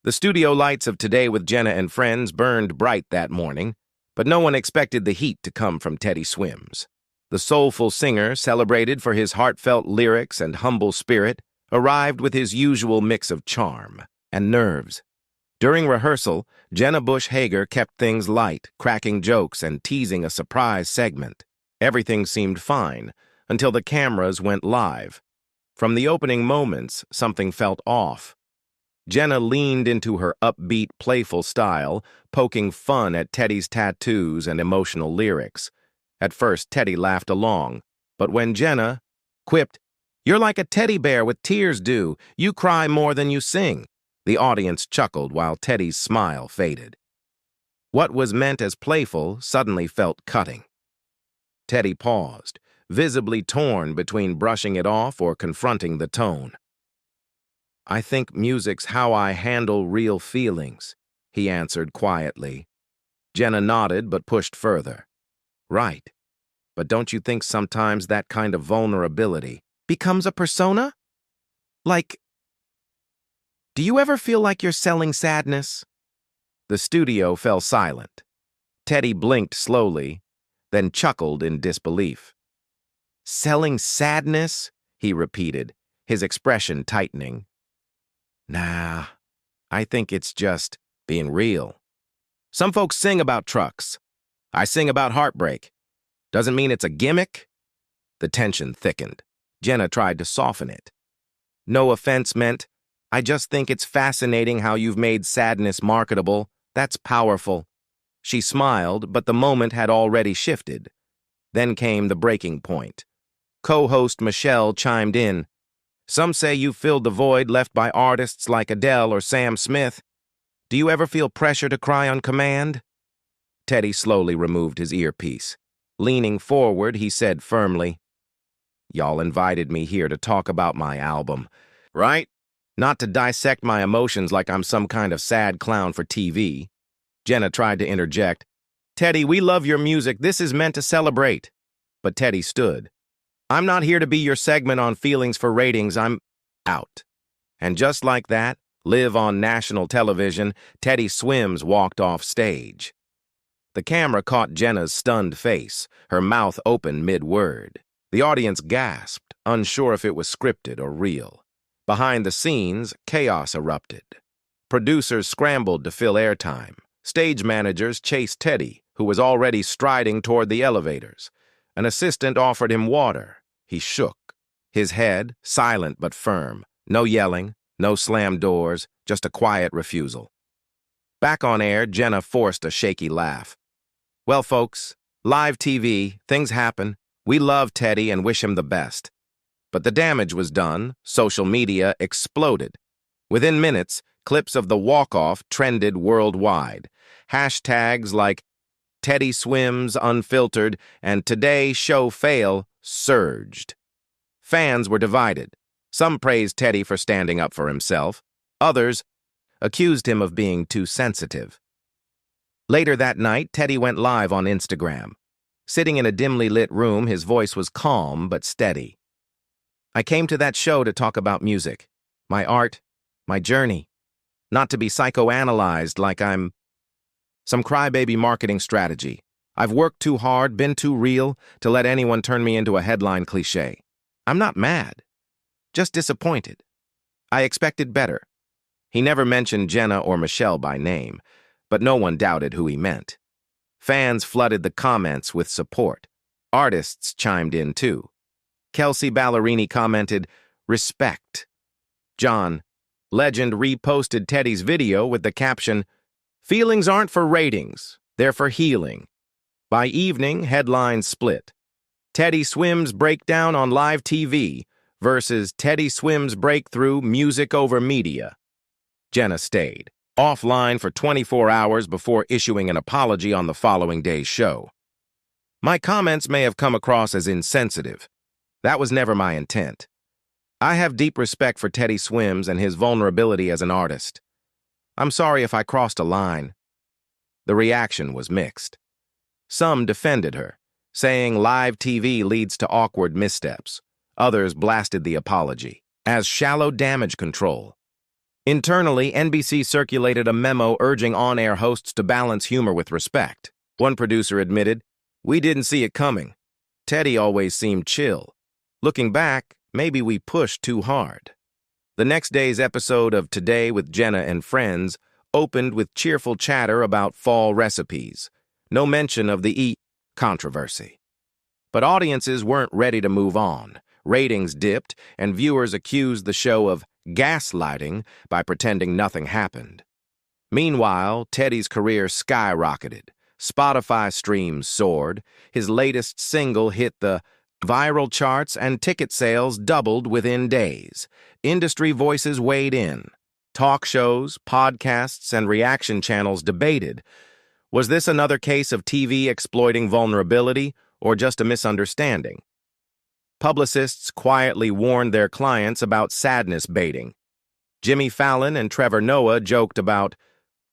The studio lights of Today with Jenna and Friends burned bright that morning, but no one expected the heat to come from Teddy Swims. The soulful singer, celebrated for his heartfelt lyrics and humble spirit, arrived with his usual mix of charm and nerves. During rehearsal, Jenna Bush Hager kept things light, cracking jokes and teasing a surprise segment. Everything seemed fine until the cameras went live. From the opening moments, something felt off. Jenna leaned into her upbeat, playful style, poking fun at Teddy's tattoos and emotional lyrics. At first, Teddy laughed along, but when Jenna quipped, "You're like a teddy bear with tears due. You cry more than you sing," the audience chuckled while Teddy's smile faded. What was meant as playful suddenly felt cutting. Teddy paused, visibly torn between brushing it off or confronting the tone. "I think music's how I handle real feelings," he answered quietly. Jenna nodded but pushed further. "Right. But don't you think sometimes that kind of vulnerability becomes a persona? Like, do you ever feel like you're selling sadness?" The studio fell silent. Teddy blinked slowly, then chuckled in disbelief. "Selling sadness?" he repeated, his expression tightening. "Nah, I think it's just being real. Some folks sing about trucks. I sing about heartbreak. Doesn't mean it's a gimmick." The tension thickened. Jenna tried to soften it. "No offense meant. I just think it's fascinating how you've made sadness marketable. That's powerful." She smiled, but the moment had already shifted. Then came the breaking point. Co-host Michelle chimed in. "Some say you filled the void left by artists like Adele or Sam Smith. Do you ever feel pressure to cry on command?" Teddy slowly removed his earpiece. Leaning forward, he said firmly, "Y'all invited me here to talk about my album, right? Not to dissect my emotions like I'm some kind of sad clown for TV." Jenna tried to interject. "Teddy, we love your music. This is meant to celebrate." But Teddy stood. "I'm not here to be your segment on feelings for ratings. I'm out." And just like that, live on national television, Teddy Swims walked off stage. The camera caught Jenna's stunned face, her mouth open mid-word. The audience gasped, unsure if it was scripted or real. Behind the scenes, chaos erupted. Producers scrambled to fill airtime. Stage managers chased Teddy, who was already striding toward the elevators. An assistant offered him water. He shook, his head silent but firm. No yelling, no slammed doors, just a quiet refusal. Back on air, Jenna forced a shaky laugh. "Well, folks, live TV, things happen. We love Teddy and wish him the best." But the damage was done. Social media exploded. Within minutes, clips of the walk-off trended worldwide. Hashtags like Teddy Swims Unfiltered and Today Show Fail surged. Fans were divided. Some praised Teddy for standing up for himself. Others accused him of being too sensitive. Later that night, Teddy went live on Instagram. Sitting in a dimly lit room, his voice was calm but steady. "I came to that show to talk about music, my art, my journey, not to be psychoanalyzed like I'm some crybaby marketing strategy. I've worked too hard, been too real, to let anyone turn me into a headline cliché. I'm not mad, just disappointed. I expected better." He never mentioned Jenna or Michelle by name, but no one doubted who he meant. Fans flooded the comments with support. Artists chimed in too. Kelsey Ballerini commented, "Respect." John Legend reposted Teddy's video with the caption, "Feelings aren't for ratings, they're for healing." By evening, headlines split. Teddy Swims breakdown on live TV versus Teddy Swims breakthrough music over media. Jenna stayed offline for 24 hours before issuing an apology on the following day's show. "My comments may have come across as insensitive. That was never my intent. I have deep respect for Teddy Swims and his vulnerability as an artist. I'm sorry if I crossed a line." The reaction was mixed. Some defended her, saying live TV leads to awkward missteps. Others blasted the apology as shallow damage control. Internally, NBC circulated a memo urging on-air hosts to balance humor with respect. One producer admitted, "We didn't see it coming. Teddy always seemed chill. Looking back, maybe we pushed too hard." The next day's episode of Today with Jenna and Friends opened with cheerful chatter about fall recipes. No mention of the controversy. But audiences weren't ready to move on. Ratings dipped, and viewers accused the show of gaslighting by pretending nothing happened. Meanwhile, Teddy's career skyrocketed. Spotify streams soared. His latest single hit the viral charts, and ticket sales doubled within days. Industry voices weighed in. Talk shows, podcasts, and reaction channels debated. Was this another case of TV exploiting vulnerability, or just a misunderstanding? Publicists quietly warned their clients about sadness baiting. Jimmy Fallon and Trevor Noah joked about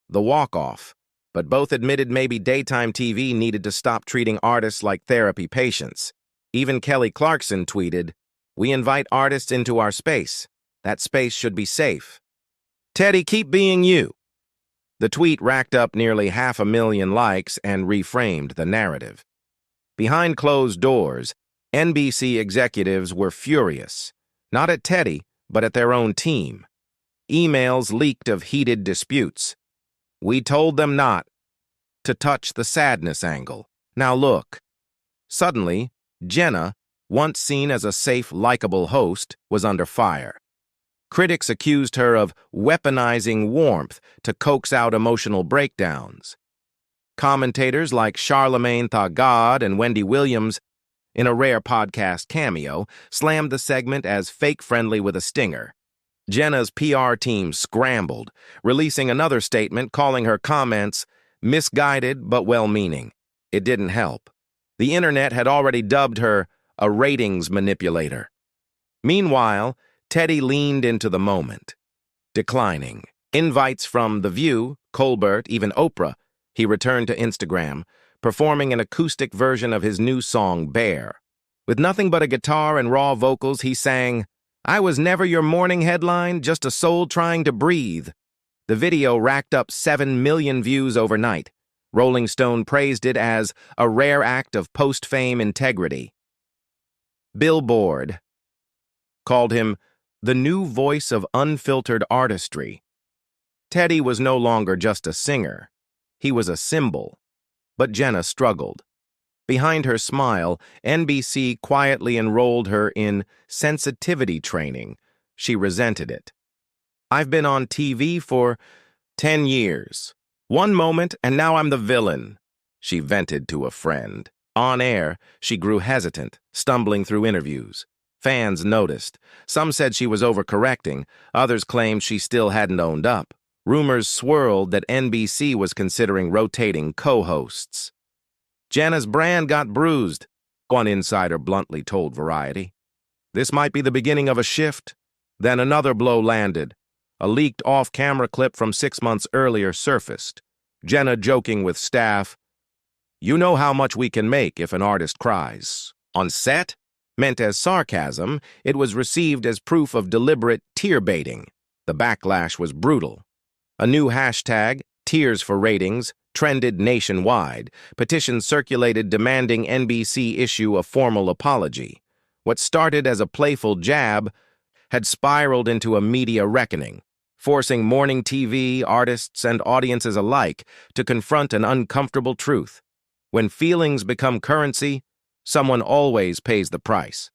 the walk-off, but both admitted maybe daytime TV needed to stop treating artists like therapy patients. Even Kelly Clarkson tweeted, "We invite artists into our space. That space should be safe. Teddy, keep being you." The tweet racked up nearly 500,000 likes and reframed the narrative. Behind closed doors, NBC executives were furious, not at Teddy, but at their own team. Emails leaked of heated disputes. "We told them not to touch the sadness angle. Now look." Suddenly, Jenna, once seen as a safe, likable host, was under fire. Critics accused her of weaponizing warmth to coax out emotional breakdowns. Commentators like Charlamagne Tha God and Wendy Williams, in a rare podcast cameo, slammed the segment as fake-friendly with a stinger. Jenna's PR team scrambled, releasing another statement calling her comments misguided but well-meaning. It didn't help. The internet had already dubbed her a ratings manipulator. Meanwhile, Teddy leaned into the moment. Declining invites from The View, Colbert, even Oprah, he returned to Instagram, performing an acoustic version of his new song, Bear. With nothing but a guitar and raw vocals, he sang, "I was never your morning headline, just a soul trying to breathe." The video racked up 7 million views overnight. Rolling Stone praised it as a rare act of post-fame integrity. Billboard called him the new voice of unfiltered artistry. Teddy was no longer just a singer. He was a symbol. But Jenna struggled. Behind her smile, NBC quietly enrolled her in sensitivity training. She resented it. "I've been on TV for 10 years. One moment, and now I'm the villain," she vented to a friend. On air, she grew hesitant, stumbling through interviews. Fans noticed. Some said she was overcorrecting. Others claimed she still hadn't owned up. Rumors swirled that NBC was considering rotating co-hosts. "Jenna's brand got bruised," one insider bluntly told Variety. "This might be the beginning of a shift." Then another blow landed. A leaked off-camera clip from 6 months earlier surfaced. Jenna joking with staff, "You know how much we can make if an artist cries." On set, meant as sarcasm, it was received as proof of deliberate tear-baiting. The backlash was brutal. A new hashtag, Tears for Ratings, trended nationwide. Petitions circulated demanding NBC issue a formal apology. What started as a playful jab had spiraled into a media reckoning, forcing morning TV, artists, and audiences alike to confront an uncomfortable truth. When feelings become currency, someone always pays the price.